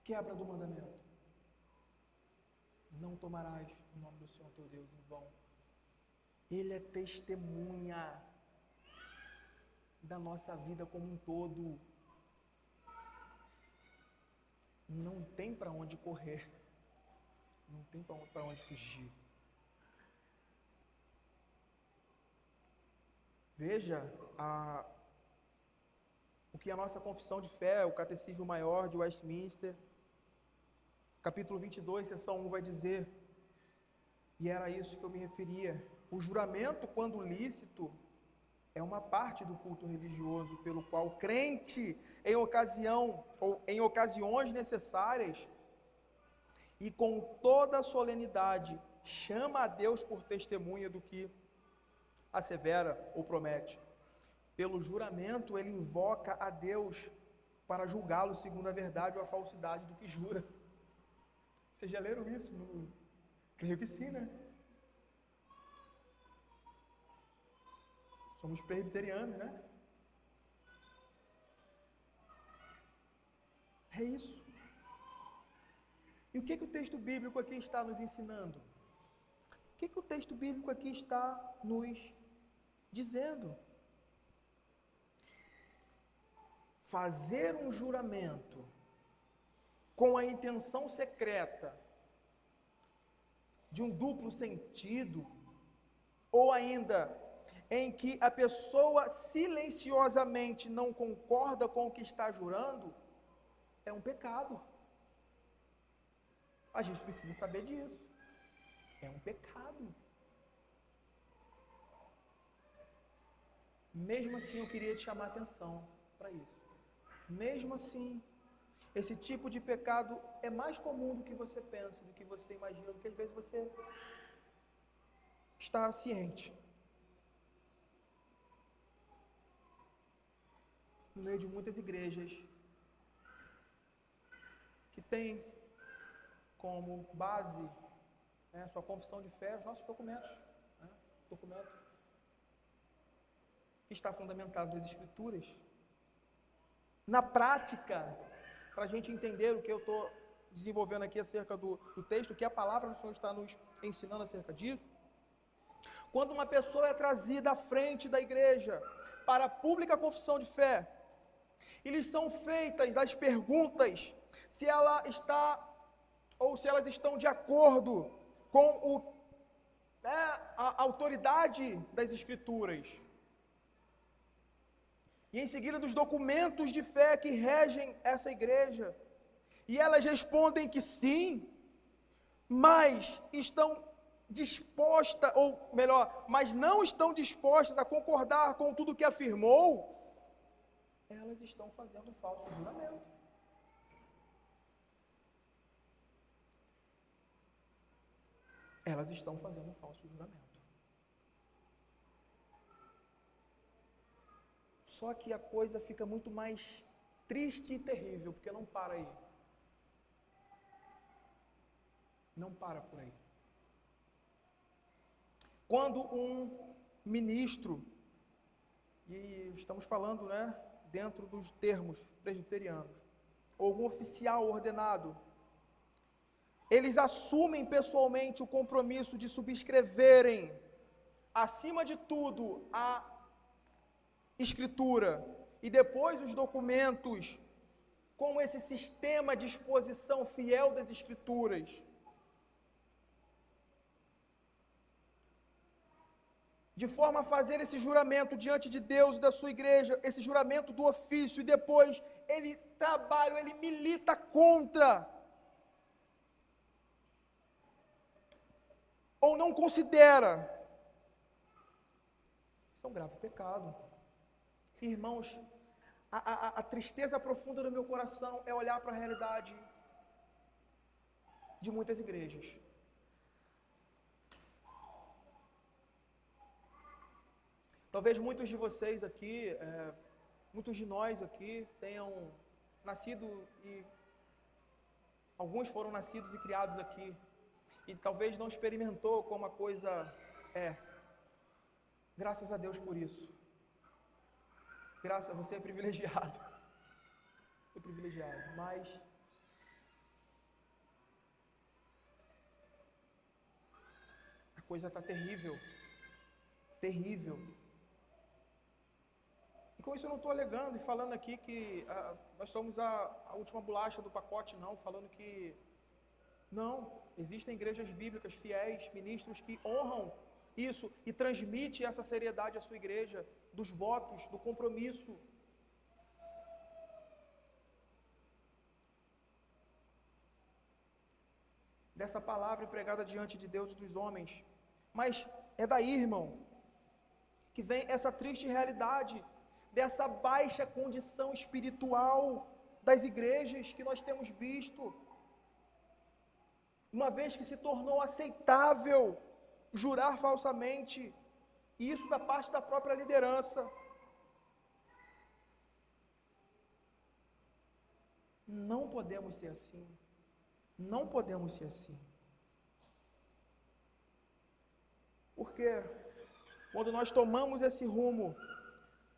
Quebra do mandamento. Não tomarás o nome do Senhor teu Deus em vão. Ele é testemunha da nossa vida como um todo. Não tem para onde correr. Não tem para onde fugir. Veja o que a nossa confissão de fé, o Catecismo Maior de Westminster, capítulo 22, seção 1, vai dizer, e era isso que eu me referia: o juramento, quando lícito, é uma parte do culto religioso pelo qual o crente, em ocasiões necessárias e com toda a solenidade, chama a Deus por testemunha do que assevera ou promete. Pelo juramento, ele invoca a Deus para julgá-lo segundo a verdade ou a falsidade do que jura. Vocês já leram isso? Creio que sim, né? Somos presbiterianos, né? É isso. E o que o texto bíblico aqui está nos ensinando? O que o texto bíblico aqui está nos dizendo? Fazer um juramento com a intenção secreta de um duplo sentido, ou ainda em que a pessoa silenciosamente não concorda com o que está jurando, é um pecado. A gente precisa saber disso. É um pecado. Mesmo assim, eu queria te chamar a atenção para isso. Mesmo assim, esse tipo de pecado é mais comum do que você pensa, do que você imagina, do que às vezes você está ciente. No meio de muitas igrejas que tem como base, né, sua confissão de fé, os nossos documentos, né, documento que está fundamentado nas Escrituras. Na prática, para a gente entender o que eu estou desenvolvendo aqui acerca do texto, o que a palavra do Senhor está nos ensinando acerca disso, quando uma pessoa é trazida à frente da igreja para a pública confissão de fé, e lhes são feitas as perguntas se ela está, ou se elas estão de acordo com a autoridade das Escrituras, e em seguida dos documentos de fé que regem essa igreja, e elas respondem que sim, mas estão dispostas, ou melhor, mas não estão dispostas a concordar com tudo que afirmou, elas estão fazendo um falso juramento. Elas estão fazendo um falso juramento. Só que a coisa fica muito mais triste e terrível, porque não para aí. Não para por aí. Quando um ministro, e estamos falando, né, dentro dos termos presbiterianos, ou algum oficial ordenado, eles assumem pessoalmente o compromisso de subscreverem, acima de tudo, a Escritura e depois os documentos, como esse sistema de exposição fiel das Escrituras. De forma a fazer esse juramento diante de Deus e da sua igreja, esse juramento do ofício, e depois ele trabalha, ele milita contra, ou não considera. Isso é um grave pecado. Irmãos, a tristeza profunda do meu coração é olhar para a realidade de muitas igrejas. Talvez muitos de vocês aqui, muitos de nós aqui, tenham nascido e alguns foram nascidos e criados aqui, e talvez não experimentou como a coisa é. Graças a Deus por isso. Você é privilegiado. Você é privilegiado, mas a coisa está terrível. Terrível. E com isso eu não estou alegando e falando aqui que nós somos a última bolacha do pacote, não. Falando que não, existem igrejas bíblicas fiéis, ministros que honram isso e transmite essa seriedade à sua igreja, dos votos, do compromisso. Dessa palavra empregada diante de Deus e dos homens. Mas é daí, irmão, que vem essa triste realidade, dessa baixa condição espiritual das igrejas que nós temos visto. Uma vez que se tornou aceitável jurar falsamente, e isso da parte da própria liderança. Não podemos ser assim. Não podemos ser assim. Porque quando nós tomamos esse rumo,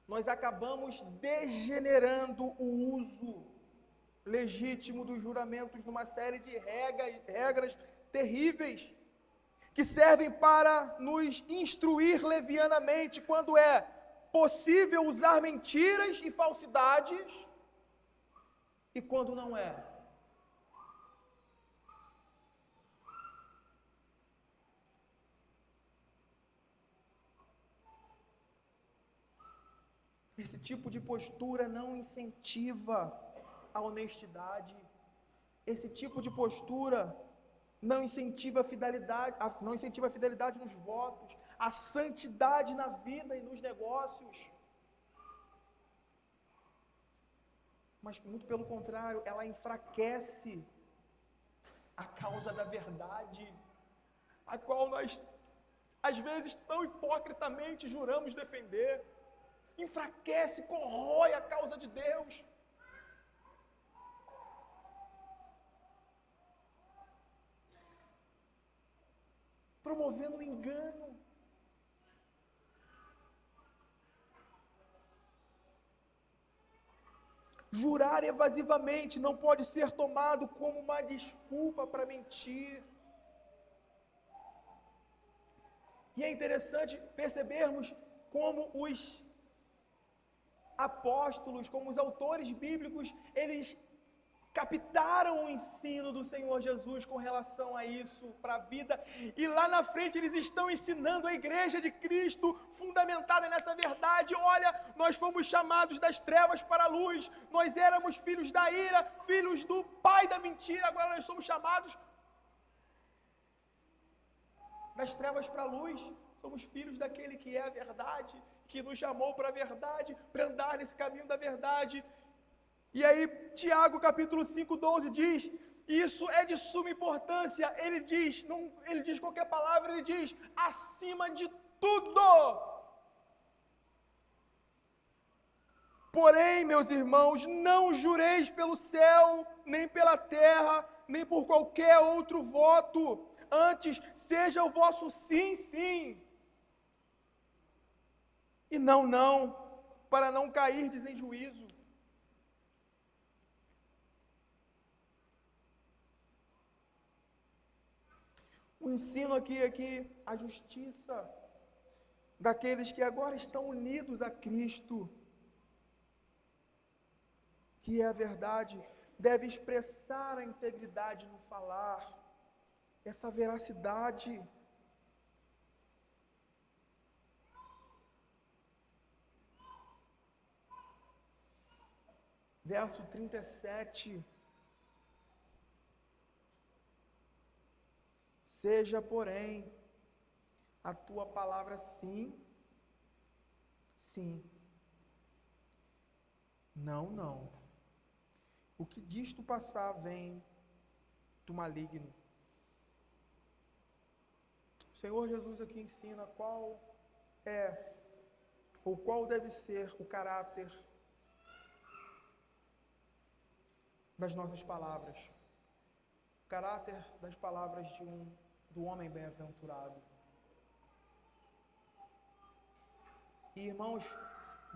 nós acabamos degenerando o uso legítimo dos juramentos numa série de regras terríveis, que servem para nos instruir levianamente quando é possível usar mentiras e falsidades e quando não é. Esse tipo de postura não incentiva a honestidade. Esse tipo de postura não incentiva a fidelidade nos votos, a santidade na vida e nos negócios. Mas, muito pelo contrário, ela enfraquece a causa da verdade, a qual nós, às vezes, tão hipocritamente juramos defender. Enfraquece, corrói a causa de Deus. Promovendo o engano. Jurar evasivamente não pode ser tomado como uma desculpa para mentir. E é interessante percebermos como os apóstolos, como os autores bíblicos, eles captaram o ensino do Senhor Jesus com relação a isso, para a vida, e lá na frente eles estão ensinando a igreja de Cristo, fundamentada nessa verdade. Olha, nós fomos chamados das trevas para a luz, nós éramos filhos da ira, filhos do pai da mentira, agora nós somos chamados das trevas para a luz, somos filhos daquele que é a verdade, que nos chamou para a verdade, para andar nesse caminho da verdade. E aí, Tiago capítulo 5:12 diz, isso é de suma importância, ele diz qualquer palavra, ele diz, acima de tudo. Porém, meus irmãos, não jureis pelo céu, nem pela terra, nem por qualquer outro voto, antes seja o vosso sim, sim, e não, não, para não cairdes em juízo. O ensino aqui é que a justiça daqueles que agora estão unidos a Cristo, que é a verdade, deve expressar a integridade no falar, essa veracidade. Verso 37. Seja, porém, a tua palavra sim, sim. Não, não. O que disto passar vem do maligno. O Senhor Jesus aqui ensina qual é, ou qual deve ser o caráter das nossas palavras. O caráter das palavras do homem bem-aventurado. E, irmãos,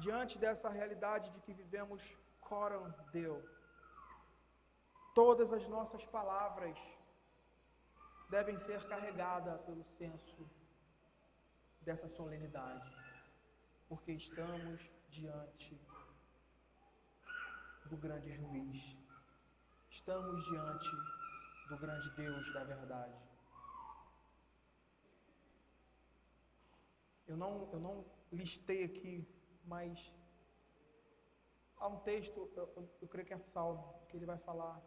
diante dessa realidade de que vivemos coram Deo, todas as nossas palavras devem ser carregadas pelo senso dessa solenidade, porque estamos diante do grande juiz, estamos diante do grande Deus da verdade. Eu não listei aqui, mas há um texto, eu creio que é Salmo, que ele vai falar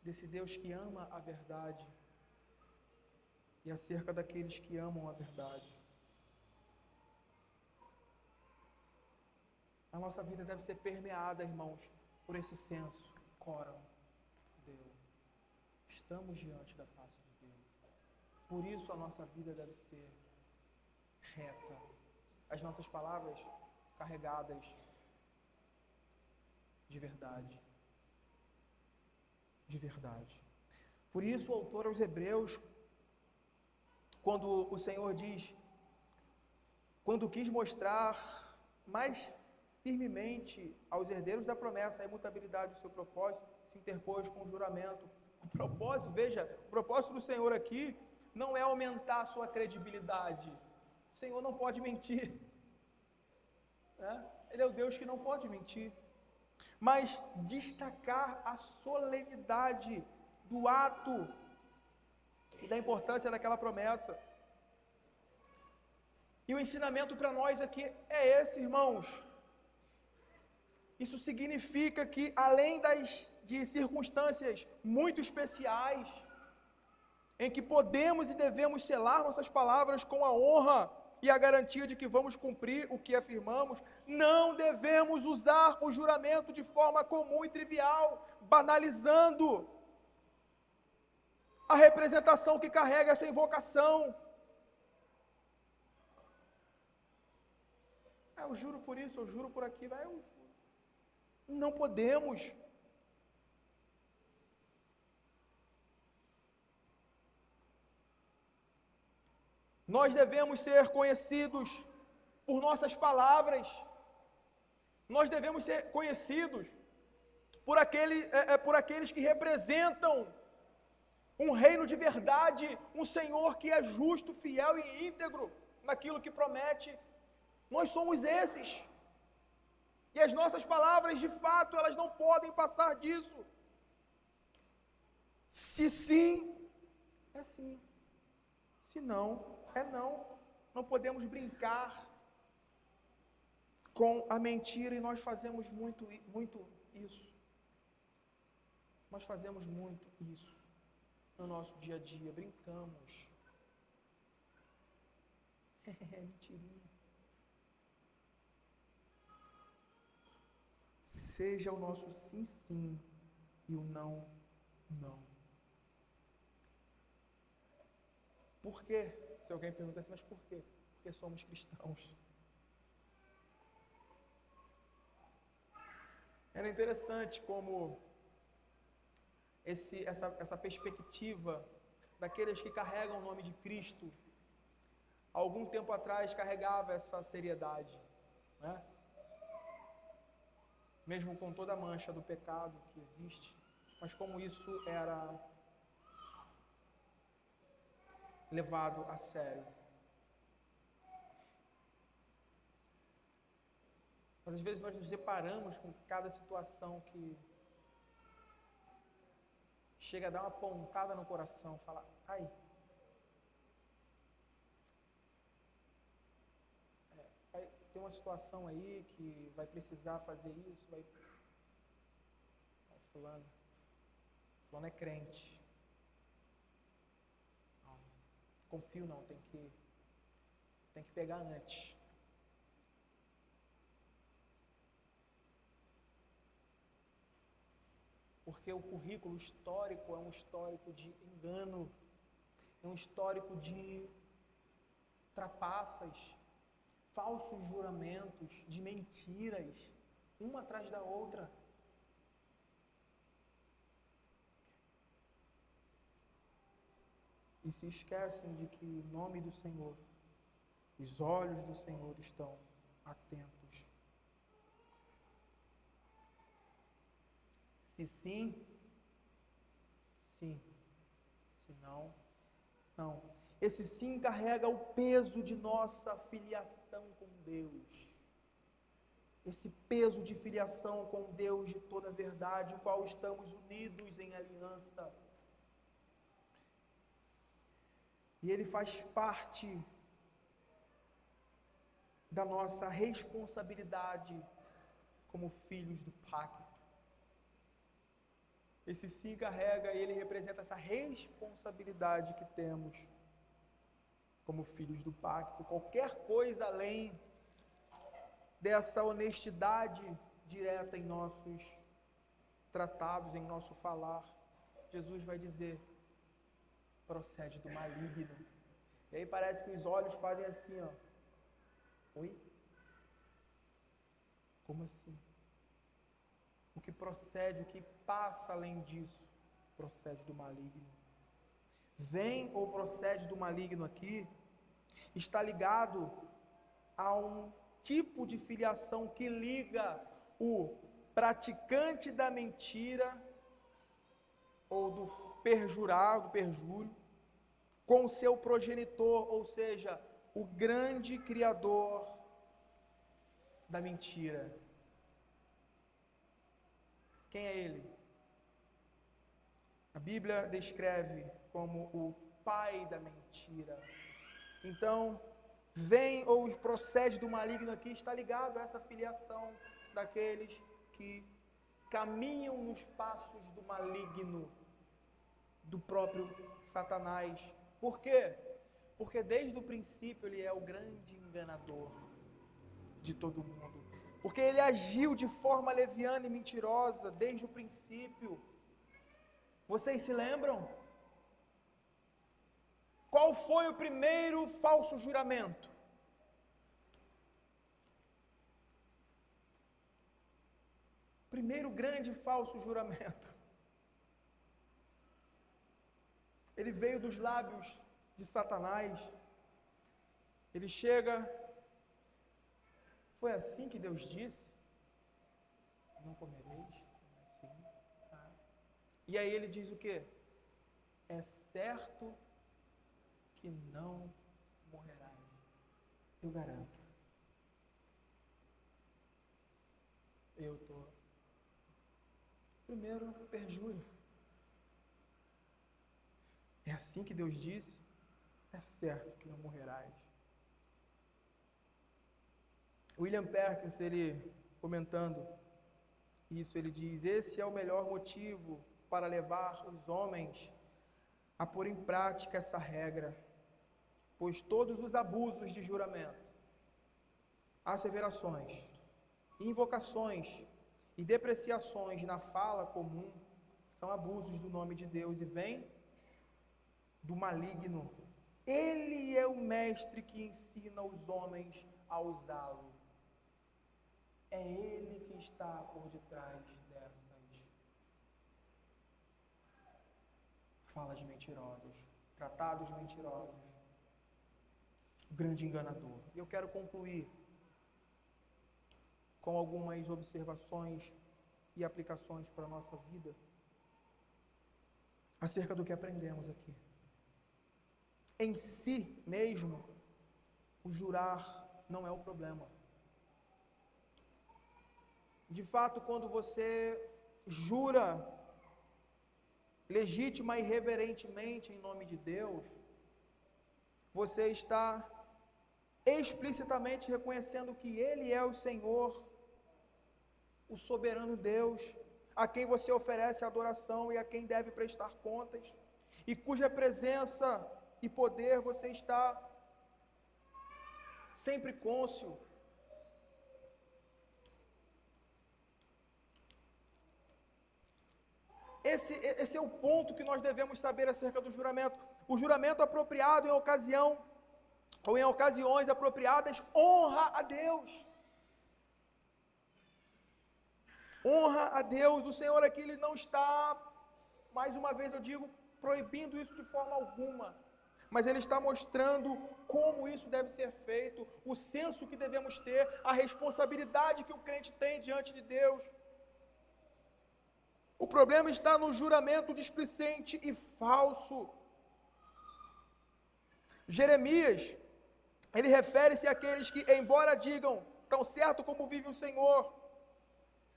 desse Deus que ama a verdade e acerca daqueles que amam a verdade. A nossa vida deve ser permeada, irmãos, por esse senso. Coram Deus. Estamos diante da face de Deus. Por isso a nossa vida deve ser reta. As nossas palavras carregadas de verdade. De verdade. Por isso o autor aos Hebreus, quando o Senhor diz, quando quis mostrar mais firmemente aos herdeiros da promessa a imutabilidade do seu propósito, se interpôs com o juramento. O propósito, veja, o propósito do Senhor aqui não é aumentar a sua credibilidade. O Senhor não pode mentir. Ele é o Deus que não pode mentir. Mas destacar a solenidade do ato e da importância daquela promessa. E o ensinamento para nós aqui é esse, irmãos. Isso significa que, além de circunstâncias muito especiais, em que podemos e devemos selar nossas palavras com a honra e a garantia de que vamos cumprir o que afirmamos, não devemos usar o juramento de forma comum e trivial, banalizando a representação que carrega essa invocação. Eu juro por isso, eu juro por aquilo, eu juro. Não podemos. Nós devemos ser conhecidos por nossas palavras. Nós devemos ser conhecidos por aqueles que representam um reino de verdade, um Senhor que é justo, fiel e íntegro naquilo que promete. Nós somos esses. E as nossas palavras, de fato, elas não podem passar disso. Se sim, é sim. Se não, é não. Não podemos brincar com a mentira e nós fazemos muito isso. Nós fazemos muito isso no nosso dia a dia. Brincamos. Mentirinha. Seja o nosso sim, sim e o não, não. Por quê? Se alguém pergunta assim, mas por quê? Porque somos cristãos. Era interessante como essa perspectiva daqueles que carregam o nome de Cristo, algum tempo atrás carregava essa seriedade, né? Mesmo com toda a mancha do pecado que existe, mas como isso era levado a sério. Mas às vezes nós nos deparamos com cada situação que chega a dar uma pontada no coração, fala, ai, tem uma situação aí que vai precisar fazer isso, fulano é crente. Não, confio não, tem que pegar antes. Porque o currículo histórico é um histórico de engano, é um histórico de trapaças, falsos juramentos, de mentiras, uma atrás da outra. E se esquecem de que o nome do Senhor, os olhos do Senhor estão atentos. Se sim, sim. Se não, não. Esse sim carrega o peso de nossa filiação com Deus. Esse peso de filiação com Deus de toda a verdade, o qual estamos unidos em aliança. E ele faz parte da nossa responsabilidade como filhos do pacto. Esse sim carrega, ele representa essa responsabilidade que temos como filhos do pacto. Qualquer coisa além dessa honestidade direta em nossos tratados, em nosso falar, Jesus vai dizer, procede do maligno. E aí parece que os olhos fazem assim, ó. Oi? Como assim? O que procede, o que passa além disso, procede do maligno. Vem ou procede do maligno aqui, está ligado a um tipo de filiação que liga o praticante da mentira ou do perjurado, do perjúrio, com o seu progenitor, ou seja, o grande criador da mentira. Quem é ele? A Bíblia descreve como o pai da mentira. Então, vem ou procede do maligno aqui, está ligado a essa filiação daqueles que caminham nos passos do maligno, do próprio Satanás. Por quê? Porque desde o princípio ele é o grande enganador de todo mundo. Porque ele agiu de forma leviana e mentirosa desde o princípio. Vocês se lembram? Qual foi o primeiro falso juramento? Primeiro grande falso juramento. Ele veio dos lábios de Satanás. Ele chega. Foi assim que Deus disse? Não comereis. Assim. Tá. E aí ele diz o quê? É certo que não morrerás. Eu garanto. Eu estou. Primeiro, perjúrio. É assim que Deus disse? É certo que não morrerás. William Perkins, ele comentando isso, ele diz: esse é o melhor motivo para levar os homens a pôr em prática essa regra, pois todos os abusos de juramento, asseverações, invocações e depreciações na fala comum são abusos do nome de Deus e vêm do maligno. Ele é o mestre que ensina os homens a usá-lo. É ele que está por detrás dessas falas mentirosas, tratados mentirosos, o grande enganador. E eu quero concluir com algumas observações e aplicações para a nossa vida acerca do que aprendemos aqui. em si mesmo, o jurar não é o problema. De fato, quando você jura legítima e reverentemente em nome de Deus, você está explicitamente reconhecendo que Ele é o Senhor, o soberano Deus, a quem você oferece adoração e a quem deve prestar contas, e cuja presença e poder você está sempre cônscio. Esse é o ponto que nós devemos saber acerca do juramento. O juramento apropriado em ocasião, ou em ocasiões apropriadas, honra a Deus. Honra a Deus. O Senhor aqui, Ele não está, mais uma vez eu digo, proibindo isso de forma alguma. Mas Ele está mostrando como isso deve ser feito, o senso que devemos ter, a responsabilidade que o crente tem diante de Deus. O problema está no juramento displicente e falso. Jeremias, ele refere-se àqueles que, embora digam, tão certo como vive o Senhor,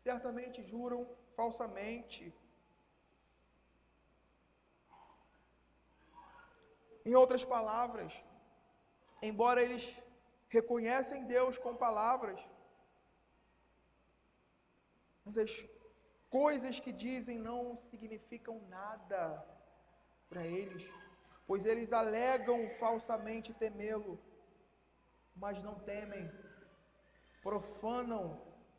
certamente juram falsamente. Em outras palavras, embora eles reconhecem Deus com palavras, mas as coisas que dizem não significam nada para eles, pois eles alegam falsamente temê-lo, mas não temem, profanam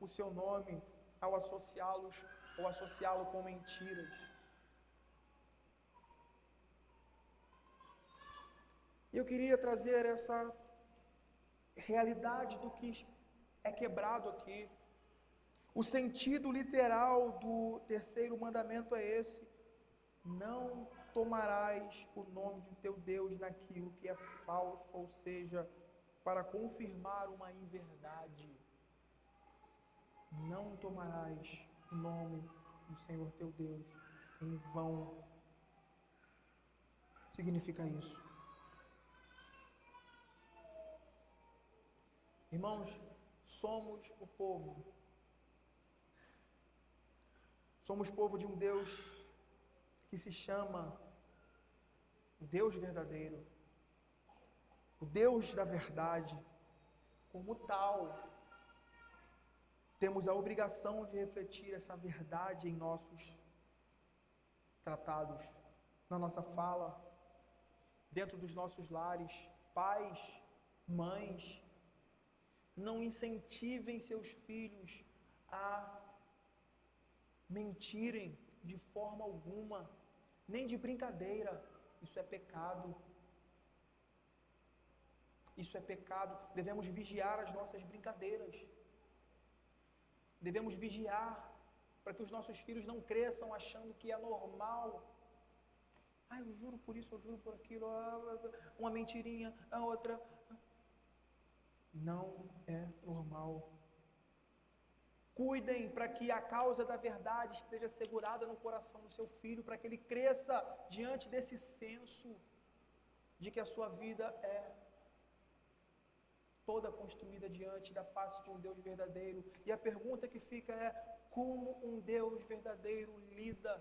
o seu nome ao associá-lo com mentiras. Eu queria trazer essa realidade do que é quebrado aqui. O sentido literal do terceiro mandamento é esse: não tomarás o nome de teu Deus naquilo que é falso, ou seja, para confirmar uma inverdade. Não tomarás o nome do Senhor teu Deus em vão. Significa isso. Irmãos, somos o povo. Somos povo de um Deus que se chama o Deus verdadeiro, o Deus da verdade. Como tal, temos a obrigação de refletir essa verdade em nossos tratados, na nossa fala, dentro dos nossos lares. Pais, mães, não incentivem seus filhos a mentirem de forma alguma, nem de brincadeira. Isso é pecado. Isso é pecado. Devemos vigiar as nossas brincadeiras. Devemos vigiar para que os nossos filhos não cresçam achando que é normal. Eu juro por isso, eu juro por aquilo, uma mentirinha, a outra. Não é normal. Cuidem para que a causa da verdade esteja segurada no coração do seu filho, para que ele cresça diante desse senso de que a sua vida é toda construída diante da face de um Deus verdadeiro. E a pergunta que fica é: como um Deus verdadeiro lida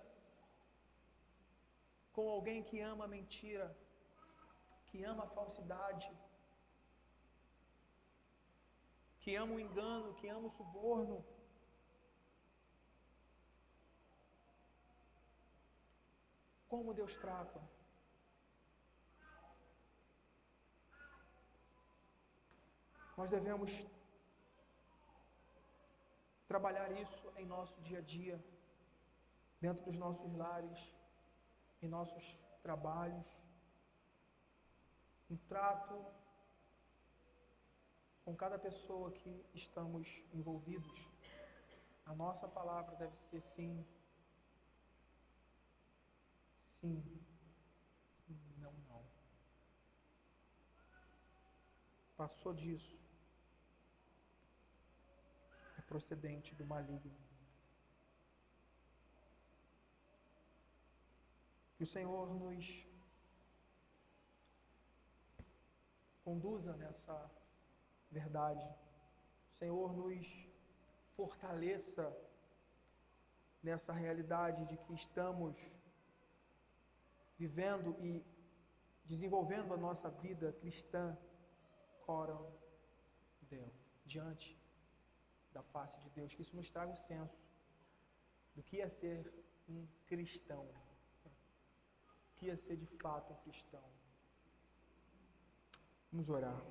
com alguém que ama a mentira, que ama a falsidade, que ama o engano, que ama o suborno? Como Deus trata? Nós devemos trabalhar isso em nosso dia a dia, dentro dos nossos lares, em nossos trabalhos, no trato com cada pessoa que estamos envolvidos. A nossa palavra deve ser sim, sim, não, não. Passou disso, é procedente do maligno. Que o Senhor nos conduza nessa verdade. O Senhor nos fortaleça nessa realidade de que estamos vivendo e desenvolvendo a nossa vida cristã, coram Deus, diante da face de Deus, que isso nos traga um senso do que é ser um cristão, o que é ser de fato um cristão. Vamos orar.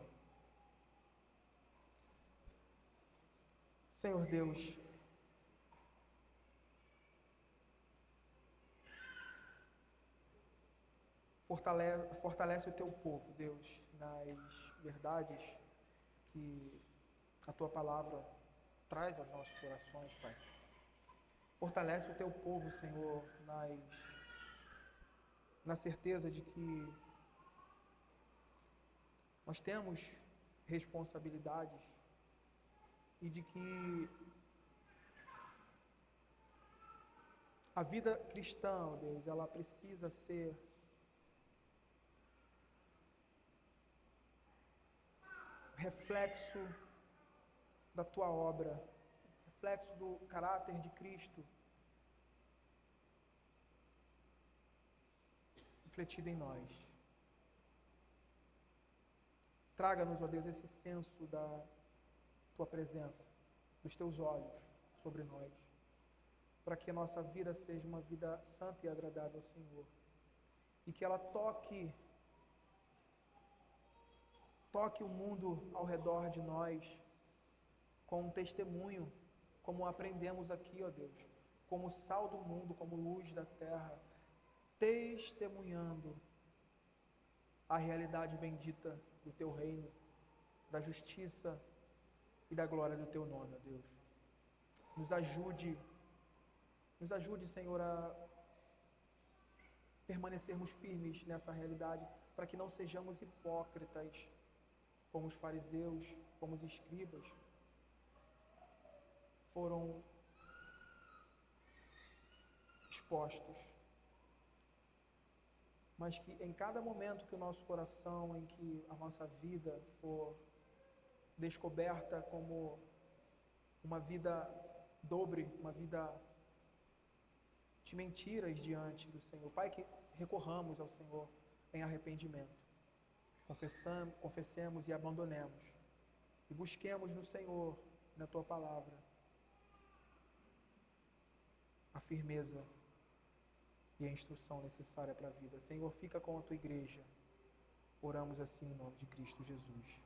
Senhor Deus, fortalece o teu povo, Deus, nas verdades que a tua palavra traz aos nossos corações, Pai. Fortalece o teu povo, Senhor, na certeza de que nós temos responsabilidades e de que a vida cristã, Deus, ela precisa ser reflexo da tua obra, reflexo do caráter de Cristo refletido em nós. Traga-nos, ó Deus, esse senso da tua presença, dos teus olhos sobre nós, para que a nossa vida seja uma vida santa e agradável ao Senhor, e que ela toque o mundo ao redor de nós com um testemunho, como aprendemos aqui, ó Deus, como sal do mundo, como luz da terra, testemunhando a realidade bendita do teu reino, da justiça e da glória do teu nome, ó Deus. Nos ajude, Senhor, a permanecermos firmes nessa realidade, para que não sejamos hipócritas, como os fariseus, como os escribas foram expostos. Mas que em cada momento que o nosso coração, em que a nossa vida for descoberta como uma vida dobre, uma vida de mentiras diante do Senhor, Pai, que recorramos ao Senhor em arrependimento, confessemos e abandonemos, e busquemos no Senhor, na Tua Palavra, a firmeza e a instrução necessária para a vida. Senhor, fica com a Tua igreja. Oramos assim em nome de Cristo Jesus.